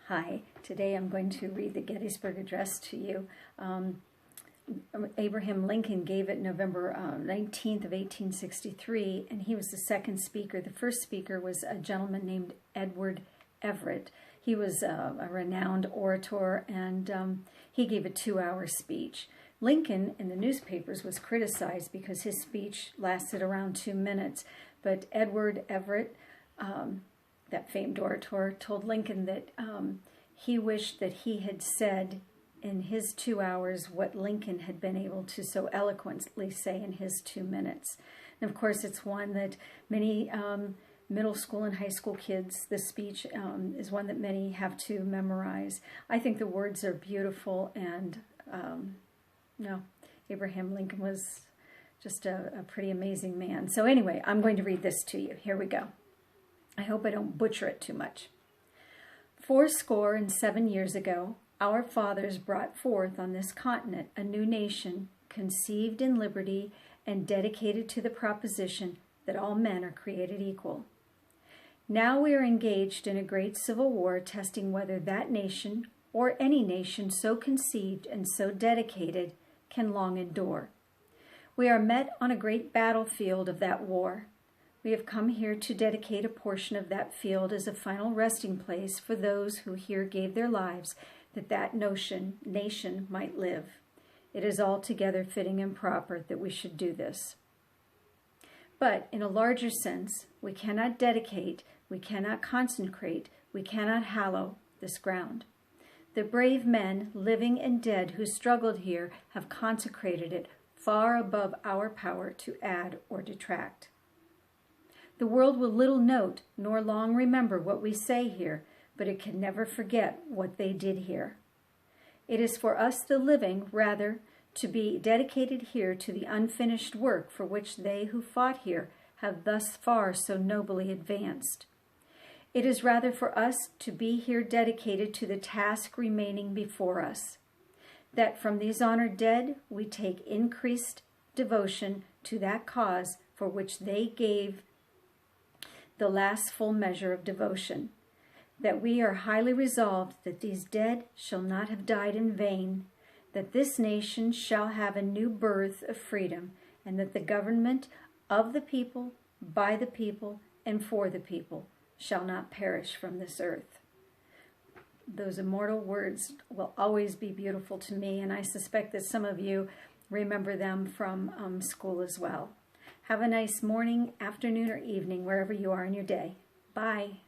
Hi, today I'm going to read the Gettysburg Address to you. Abraham Lincoln gave it November 19th of 1863, and he was the second speaker. The first speaker was a gentleman named Edward Everett. He was a renowned orator, and he gave a 2-hour speech. Lincoln, in the newspapers, was criticized because his speech lasted around 2 minutes, but Edward Everett, that famed orator, told Lincoln that he wished that he had said in his 2 hours what Lincoln had been able to so eloquently say in his 2 minutes. And of course, it's one that many middle school and high school kids, this speech is one that many have to memorize. I think the words are beautiful, and Abraham Lincoln was just a pretty amazing man. So anyway, I'm going to read this to you. Here we go. I hope I don't butcher it too much. 77 years ago, our fathers brought forth on this continent a new nation, conceived in liberty and dedicated to the proposition that all men are created equal. Now we are engaged in a great civil war, testing whether that nation, or any nation so conceived and so dedicated, can long endure. We are met on a great battlefield of that war. We have come here to dedicate a portion of that field as a final resting place for those who here gave their lives that nation might live. It is altogether fitting and proper that we should do this. But in a larger sense, we cannot dedicate, we cannot consecrate, we cannot hallow this ground. The brave men, living and dead, who struggled here have consecrated it far above our power to add or detract. The world will little note nor long remember what we say here, but it can never forget what they did here. It is for us, the living, rather, to be dedicated here to the unfinished work for which they who fought here have thus far so nobly advanced. It is rather for us to be here dedicated to the task remaining before us, that from these honored dead we take increased devotion to that cause for which they gave the last full measure of devotion, that we are highly resolved that these dead shall not have died in vain, that this nation shall have a new birth of freedom, and that the government of the people, by the people, and for the people shall not perish from this earth. Those immortal words will always be beautiful to me, and I suspect that some of you remember them from school as well. Have a nice morning, afternoon, or evening, wherever you are in your day. Bye.